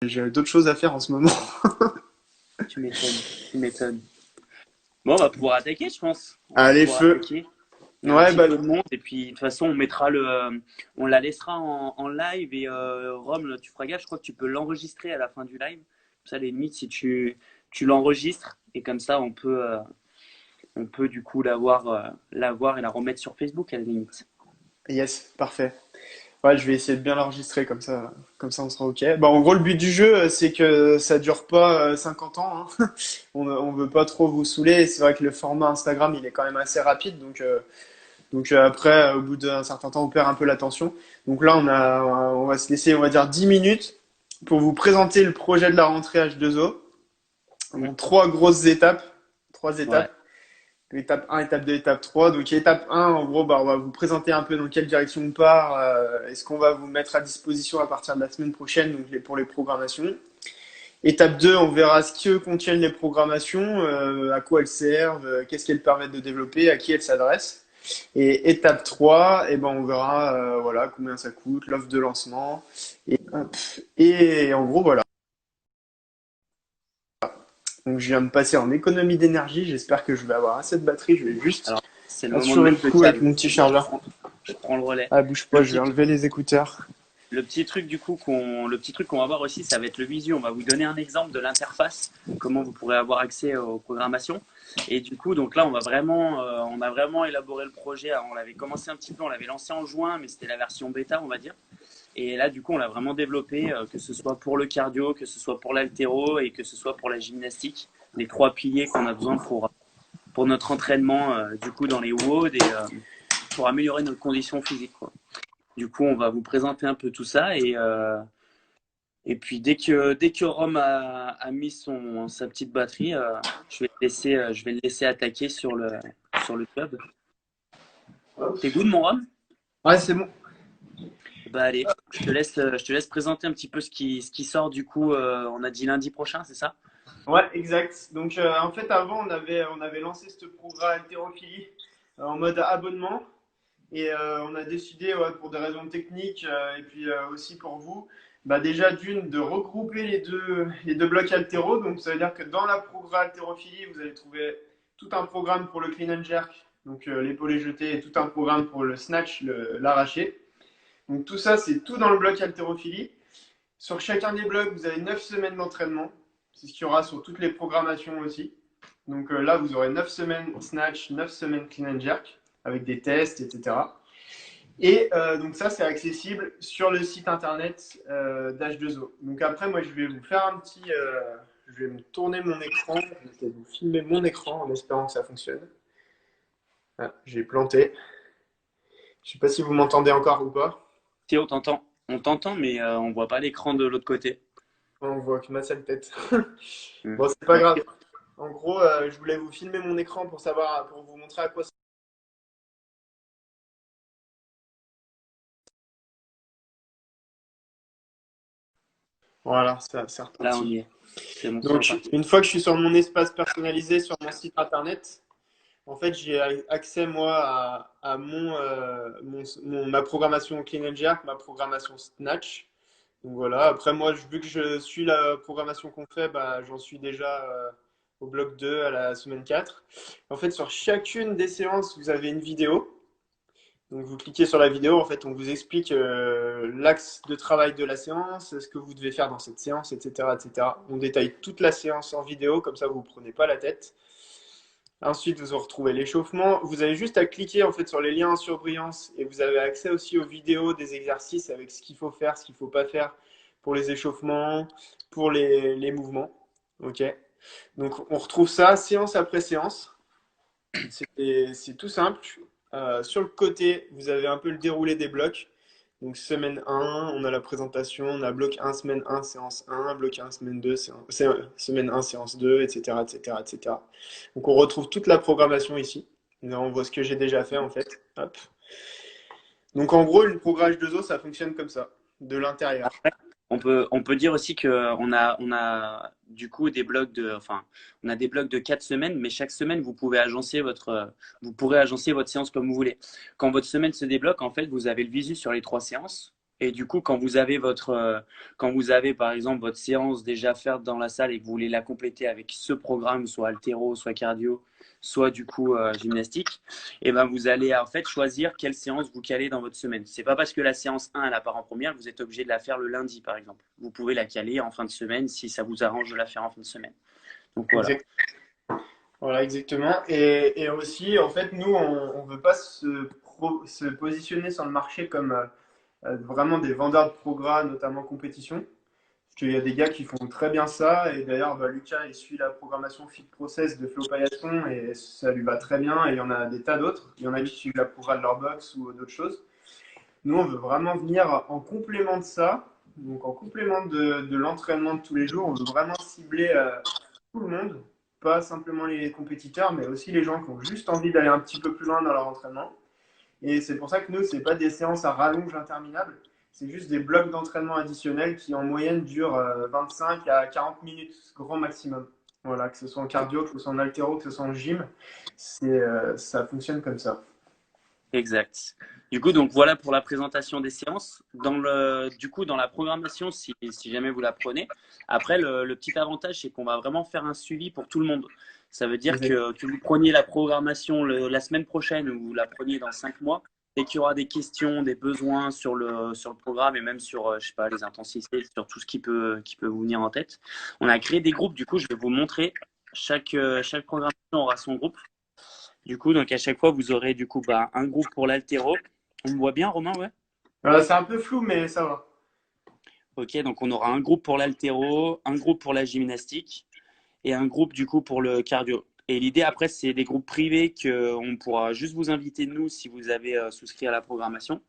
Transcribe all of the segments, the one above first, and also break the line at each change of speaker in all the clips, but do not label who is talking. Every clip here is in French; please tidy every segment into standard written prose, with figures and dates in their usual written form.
j'ai d'autres choses à faire en ce moment.
Tu m'étonnes, tu m'étonnes. Bon, on va pouvoir attaquer, je pense. On va
Allez,
pouvoir
feu.
attaquer. Il y a un
Ouais,
petit
bah,
peu de monde et puis de toute façon on mettra on la laissera en live et Rome, tu feras gaffe, je crois que tu peux l'enregistrer à la fin du live. Comme ça, les limites, si tu l'enregistres et comme ça on peut du coup la voir et la remettre sur Facebook à la limite.
yes, parfait. Ouais, je vais essayer de bien l'enregistrer comme ça on sera ok. Bah, en gros, le but du jeu, c'est que ça dure pas 50 ans, hein. On veut pas trop vous saouler. C'est vrai que le format Instagram, il est quand même assez rapide, donc après, au bout d'un certain temps, on perd un peu l'attention. Donc là, on va se laisser, on va dire 10 minutes pour vous présenter le projet de la rentrée H2O
Mm.
en trois grosses étapes, trois
Ouais.
étapes. Étape 1, étape 2, étape 3. Donc étape 1, en gros, bah, on va vous présenter un peu dans quelle direction on part, et ce qu'on va vous mettre à disposition à partir de la semaine prochaine pour les programmations. Étape 2, on verra ce que contiennent les programmations, à quoi elles servent, qu'est-ce qu'elles permettent de développer, à qui elles s'adressent. Et étape 3, eh ben, on verra voilà, combien ça coûte, l'offre de lancement. Hop. Et en gros, voilà. Donc je viens de passer en économie d'énergie. J'espère que je vais avoir assez de batterie. Je vais juste
Alors, c'est le moment de
assurer le
mettre le
coup avec
câble.
mon petit chargeur.
Je prends le relais.
Ah, bouge
Le
pas, je vais
petit
enlever les écouteurs.
Le petit truc du coup le petit truc qu'on va voir aussi, ça va être le visu. On va vous donner un exemple de l'interface, comment vous pourrez avoir accès aux programmations. Et du coup, donc là, on a vraiment élaboré le projet. Alors, on l'avait commencé un petit peu, on l'avait lancé en juin, mais c'était la version bêta, on va dire. Et là, du coup, on l'a vraiment développé, que ce soit pour le cardio, que ce soit pour l'haltéro et que ce soit pour la gymnastique. Les trois piliers qu'on a besoin pour notre entraînement, du coup, dans les WOD et pour améliorer notre condition physique, quoi. Du coup, on va vous présenter un peu tout ça et puis dès que Rome a mis sa petite batterie, je vais le laisser attaquer sur le club. T'es good, mon Rome?
Ouais, c'est bon.
Bah allez, je te laisse présenter un petit peu ce qui sort du coup. On a dit lundi prochain, c'est ça?
Ouais, exact. Donc, en fait, avant, on avait lancé ce programme haltérophilie en mode abonnement. Et on a décidé, ouais, pour des raisons techniques et puis aussi pour vous, bah déjà d'une, de regrouper les deux blocs haltéro. Donc, ça veut dire que dans la programme haltérophilie, vous allez trouver tout un programme pour le clean and jerk, donc l'épaulé jeté, et tout un programme pour le snatch, l'arraché. Donc, tout ça, c'est tout dans le bloc haltérophilie. Sur chacun des blocs, vous avez 9 semaines d'entraînement. C'est ce qu'il y aura sur toutes les programmations aussi. Donc là, vous aurez 9 semaines snatch, 9 semaines clean and jerk, avec des tests, etc. Et donc ça, c'est accessible sur le site internet d'H2O. Donc après, moi, je vais vous faire un petit... je vais me tourner mon écran. Je vais vous filmer mon écran en espérant que ça fonctionne. Ah, j'ai planté. Je ne sais pas si vous m'entendez encore ou pas.
Si, on t'entend, mais on voit pas l'écran de l'autre côté.
On voit que ma sale tête.
Hmm.
Bon, c'est pas grave. En gros, je voulais vous filmer mon écran pour savoir, pour vous montrer à quoi ça. Voilà, c'est
Là, on
reparti.
y est. C'est bon, c'est
Donc,
reparti.
une fois que je suis sur mon espace personnalisé sur mon site internet, en fait, j'ai accès, moi, à ma programmation Clean and Jerk, ma programmation Snatch. Donc voilà, après, moi, vu que je suis la programmation qu'on fait, bah, j'en suis déjà au bloc 2 à la semaine 4. En fait, sur chacune des séances, vous avez une vidéo. Donc vous cliquez sur la vidéo, en fait, on vous explique l'axe de travail de la séance, ce que vous devez faire dans cette séance, etc., etc. On détaille toute la séance en vidéo, comme ça vous ne prenez pas la tête. Ensuite, vous retrouvez l'échauffement. Vous avez juste à cliquer en fait sur les liens en surbrillance et vous avez accès aussi aux vidéos des exercices avec ce qu'il faut faire, ce qu'il ne faut pas faire pour les échauffements, pour les mouvements. Ok. Donc on retrouve ça séance après séance. C'est tout simple. Sur le côté, vous avez un peu le déroulé des blocs. Donc semaine 1, on a la présentation, on a bloc 1, semaine 1, séance 1, bloc 1, semaine 2, semaine 1, séance 2, etc., etc., etc. Donc on retrouve toute la programmation ici. Là, on voit ce que j'ai déjà fait en fait. Hop. Donc en gros, une programme H2O, ça fonctionne comme ça, de l'intérieur.
On peut dire aussi on a du coup on a des blocs de 4 semaines, mais chaque semaine, vous pourrez agencer votre séance comme vous voulez. Quand votre semaine se débloque, en fait, vous avez le visu sur les trois séances. Et du coup, quand vous avez par exemple votre séance déjà faite dans la salle et que vous voulez la compléter avec ce programme, soit haltéro, soit cardio, soit du coup gymnastique, et ben vous allez en fait choisir quelle séance vous calez dans votre semaine. C'est pas parce que la séance 1 elle part en première que vous êtes obligé de la faire le lundi par exemple. Vous pouvez la caler en fin de semaine si ça vous arrange de la faire en fin de semaine. Donc voilà.
Exact. Voilà, exactement. Et aussi, en fait, nous, on veut pas se positionner sur le marché comme vraiment des vendeurs de programmes, notamment compétition. Parce qu'il y a des gars qui font très bien ça. Et d'ailleurs, bah, Lucas, il suit la programmation Fit Process de Flo Paillasson et ça lui va très bien. Et il y en a des tas d'autres. Il y en a qui suivent la programme de leur box ou d'autres choses. Nous, on veut vraiment venir en complément de ça. Donc, en complément de l'entraînement de tous les jours, on veut vraiment cibler tout le monde, pas simplement les compétiteurs, mais aussi les gens qui ont juste envie d'aller un petit peu plus loin dans leur entraînement. Et c'est pour ça que nous, ce n'est pas des séances à rallonge interminables, c'est juste des blocs d'entraînement additionnels qui en moyenne durent 25 à 40 minutes, grand maximum. Voilà, que ce soit en cardio, que ce soit en haltéro, que ce soit en gym, ça fonctionne comme ça.
Exact. Du coup, donc voilà pour la présentation des séances. Du coup, dans la programmation, si jamais vous la prenez, après, le petit avantage, c'est qu'on va vraiment faire un suivi pour tout le monde. Ça veut dire
Exact.
que vous preniez la programmation la semaine prochaine ou vous la preniez dans 5 mois, et qu'il y aura des questions, des besoins sur le programme et même sur, je sais pas, les intensités, sur tout ce qui peut vous venir en tête. On a créé des groupes. Du coup, je vais vous montrer. Chaque programmation aura son groupe. Du coup, donc à chaque fois, vous aurez du coup un groupe pour l'haltéro. On me voit bien, Romain, ouais?
Voilà, c'est un peu flou, mais ça va.
Ok, donc on aura un groupe pour l'haltéro, un groupe pour la gymnastique et un groupe du coup pour le cardio. Et l'idée après, c'est des groupes privés qu'on pourra juste vous inviter nous si vous avez souscrit à la programmation.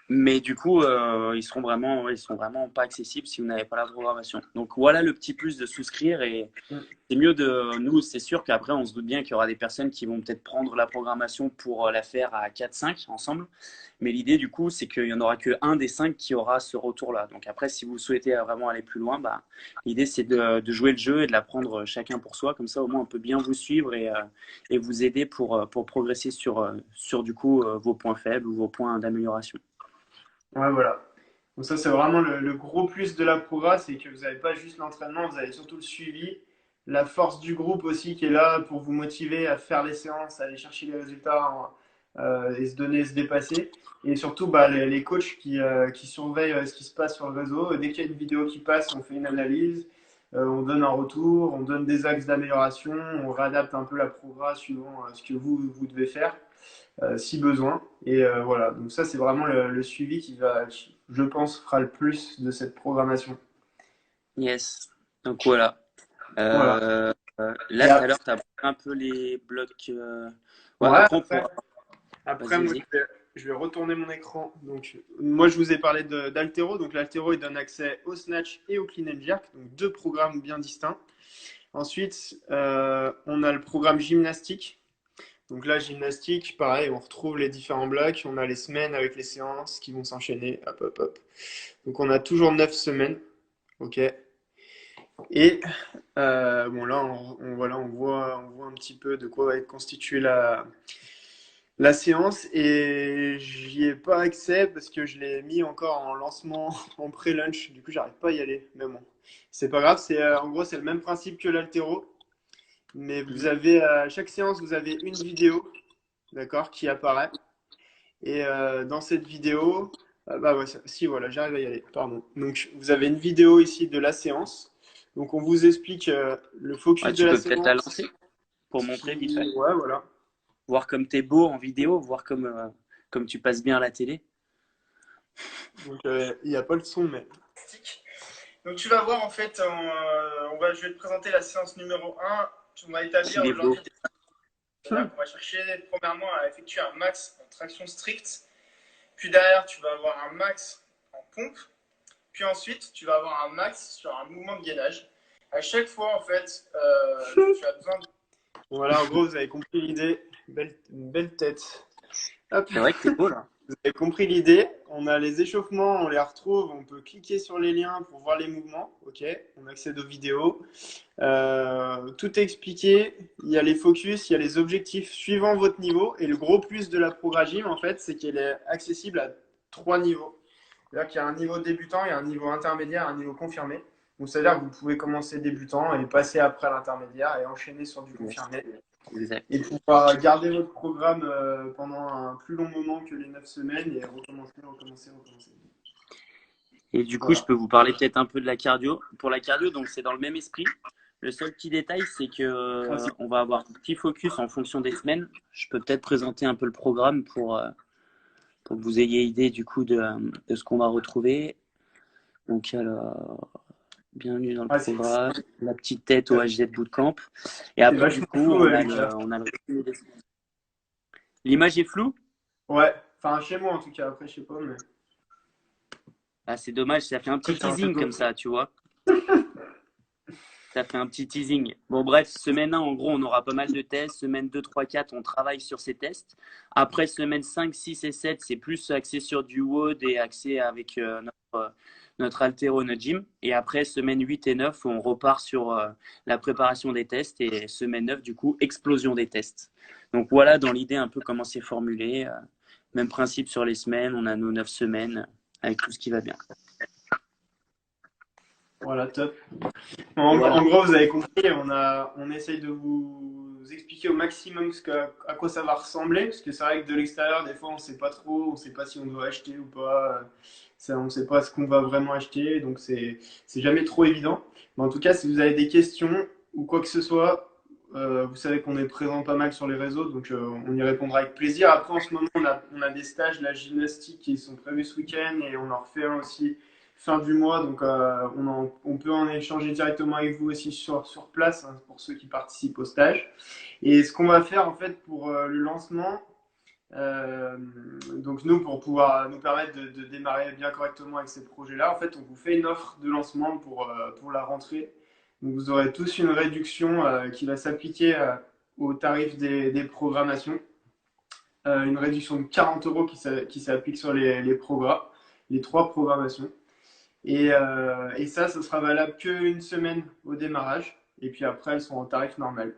Mais du coup, ils sont vraiment pas accessibles si vous n'avez pas la programmation. Donc voilà le petit plus de souscrire et
Mm.
c'est mieux de nous, c'est sûr qu'après on se doute bien qu'il y aura des personnes qui vont peut-être prendre la programmation pour la faire à 4-5 ensemble. Mais l'idée du coup, c'est qu'il n'y en aura que un des 5 qui aura ce retour-là. Donc après, si vous souhaitez vraiment aller plus loin, bah, l'idée c'est de jouer le jeu et de la prendre chacun pour soi. Comme ça, au moins, on peut bien vous suivre et vous aider pour progresser sur du coup vos points faibles ou vos points d'amélioration.
Ouais, voilà. Donc ça, c'est vraiment le gros plus de la progrès, c'est que vous n'avez pas juste l'entraînement, vous avez surtout le suivi, la force du groupe aussi qui est là pour vous motiver à faire les séances, à aller chercher les résultats et se donner, se dépasser. Et surtout, bah, les coachs qui surveillent ce qui se passe sur le réseau. Dès qu'il y a une vidéo qui passe, on fait une analyse, on donne un retour, on donne des axes d'amélioration, on réadapte un peu la progrès suivant ce que vous devez faire si besoin. Et voilà, donc ça c'est vraiment le suivi qui, je pense, fera le plus de cette programmation.
Yes. Donc voilà.
Voilà. Et
Là, tout à l'heure, tu as un peu les blocs. Ouais,
ouais,
après, on pourra.
après
Vas-y,
moi
vas-y.
je vais retourner mon écran. Donc moi je vous ai parlé d'Altero. Donc l'Altero il donne accès au snatch et au clean and jerk, donc deux programmes bien distincts. Ensuite, on a le programme gymnastique. Donc là, gymnastique, pareil, on retrouve les différents blocs. On a les semaines avec les séances qui vont s'enchaîner. Hop, hop, hop. Donc on a toujours 9 semaines. OK. Et bon, là, voilà, on voit un petit peu de quoi va être constituée la séance. Et j'y ai pas accès parce que je l'ai mis encore en lancement, en pré-lunch. Du coup, j'arrive pas à y aller. Mais bon, c'est pas grave. En gros, c'est le même principe que l'haltéro. Mais vous
Mhm.
avez, à chaque séance, vous avez une vidéo, d'accord, qui apparaît. Et dans cette vidéo, bah ouais, si voilà, j'arrive à y aller, pardon. Donc vous avez une vidéo ici de la séance. Donc on vous explique le
Ouais,
focus de
tu
la
peux peut-être la
séance.
lancer pour montrer vite fait.
Ouais, voilà.
Voir comme t'es beau en vidéo, voir comme tu passes bien à la télé.
Donc il n'y a pas le son, mais. Donc tu vas voir en fait, je vais te présenter la séance numéro un. On va établir
Qu'il est beau.
l'ordre. On va chercher premièrement à effectuer un max en traction stricte. Puis derrière, tu vas avoir un max en pompe. Puis ensuite, tu vas avoir un max sur un mouvement de gainage. À chaque fois, en fait, tu as besoin de... Voilà, en gros, vous avez compris l'idée. Belle tête. Hop,
C'est vrai que t'es beau là.
vous avez compris l'idée. On a les échauffements, on les retrouve. On peut cliquer sur les liens pour voir les mouvements. OK, on accède aux vidéos. Tout est expliqué. Il y a les focus, il y a les objectifs suivant votre niveau. Et le gros plus de la Progragym, en fait, c'est qu'elle est accessible à 3 niveaux. C'est-à-dire qu'il y a un niveau débutant, il y a un niveau intermédiaire, un niveau confirmé. Donc, c'est-à-dire que vous pouvez commencer débutant et passer après l'intermédiaire et enchaîner sur du confirmé. Et
Exact.
pouvoir garder votre programme pendant un plus long moment que les 9 semaines et recommencer, recommencer, recommencer.
Et du coup, je
Voilà.
peux vous parler peut-être un peu de la cardio. Pour la cardio, donc c'est dans le même esprit. Le seul petit détail, c'est que on va avoir un petit focus en fonction des semaines. Je peux peut-être présenter un peu le programme pour que vous ayez idée du coup de ce qu'on va retrouver. Donc, alors, bienvenue dans le
Ouais,
programme, la petite tête au HZ Bootcamp. Et après, du
vachement
coup,
flou, Lucas.
on a le résumé des semaines. L'image est floue?
Ouais, enfin chez moi en tout cas, après je sais pas, mais
Ah, c'est dommage, ça fait un petit
c'est un
teasing
réseau.
comme ça, tu vois. Ça fait un petit teasing. Bon, bref, semaine 1, en gros, on aura pas mal de tests. Semaine 2, 3, 4, on travaille sur ces tests. Après, semaine 5, 6 et 7, c'est plus axé sur du WOD et axé avec notre haltéro, notre gym. Et après, semaine 8 et 9, on repart sur la préparation des tests. Et semaine 9, du coup, explosion des tests. Donc voilà, dans l'idée, un peu comment c'est formulé. Même principe sur les semaines. On a nos 9 semaines avec tout ce qui va bien.
Voilà, top.
Voilà.
En gros, vous avez compris, on essaye de vous expliquer au maximum à quoi ça va ressembler, parce que c'est vrai que de l'extérieur, des fois, on sait pas trop, on sait pas si on doit acheter ou pas, on sait pas ce qu'on va vraiment acheter, donc c'est jamais trop évident. Mais en tout cas, si vous avez des questions ou quoi que ce soit, vous savez qu'on est présent pas mal sur les réseaux, donc on y répondra avec plaisir. Après, en ce moment, on a des stages de la gymnastique qui sont prévus ce week-end et on en refait un aussi fin du mois, donc on peut en échanger directement avec vous aussi sur place hein, pour ceux qui participent au stage. Et ce qu'on va faire en fait pour le lancement, euh, donc nous pour pouvoir nous permettre de démarrer bien correctement avec ces projets-là, en fait on vous fait une offre de lancement pour la rentrée. Donc vous aurez tous une réduction qui va s'appliquer au tarif des programmations. Une réduction de 40 euros qui s'applique sur les programmes, les trois programmations. Et ça, ce sera valable qu'une semaine au démarrage. Et puis après, elles sont en tarif normal.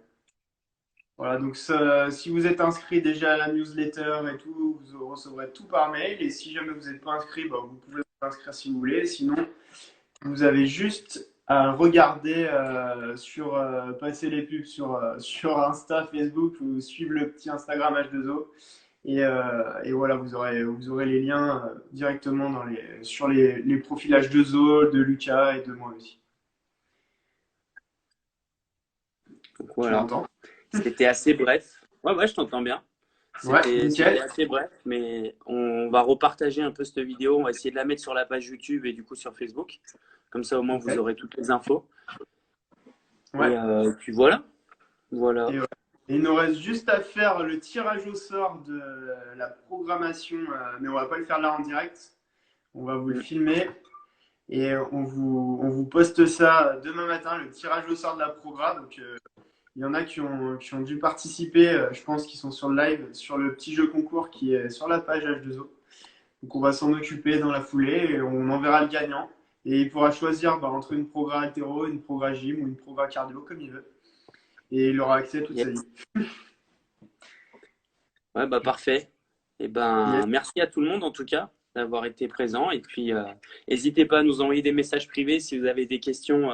Voilà, donc ça, si vous êtes inscrit déjà à la newsletter et tout, vous recevrez tout par mail. Et si jamais vous n'êtes pas inscrit, bah, vous pouvez vous inscrire si vous voulez. Sinon, vous avez juste à regarder passer les pubs sur Insta, Facebook ou suivre le petit Instagram H2O. Et voilà, vous aurez les liens directement sur les profils H2O de Lucas et de moi aussi.
Donc
Tu
voilà.
m'entends?
C'était assez bref. Ouais, ouais, je t'entends bien.
Ouais,
C'était
nickel.
assez bref, mais on va repartager un peu cette vidéo. On va essayer de la mettre sur la page YouTube et du coup sur Facebook. Comme ça, au moins, vous
Ok.
aurez toutes les infos.
Ouais.
Et puis voilà. Voilà.
Et, ouais. Et il nous reste juste à faire le tirage au sort de la programmation, mais on va pas le faire là en direct. On va vous le
Mm.
filmer et on vous poste ça demain matin, le tirage au sort de la programme. Donc, il y en a qui ont dû participer, je pense qu'ils sont sur le live, sur le petit jeu concours qui est sur la page H2O. Donc on va s'en occuper dans la foulée et on enverra le gagnant. Et il pourra choisir bah, entre une progra altéro, une progra gym ou une progra cardio comme il veut. Et il aura accès toute
Yes.
sa vie.
Ouais, bah parfait. Et
Yes.
ben, merci à tout le monde en tout cas d'avoir été présent. Et puis, n'hésitez pas à nous envoyer des messages privés si vous avez des questions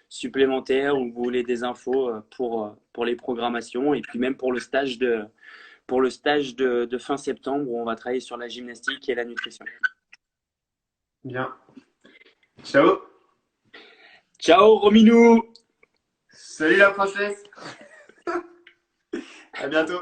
supplémentaires ou vous voulez des infos pour les programmations et puis même pour le stage de fin septembre où on va travailler sur la gymnastique et la nutrition.
Bien. Ciao.
Ciao Rominou!
Salut la princesse. À bientôt.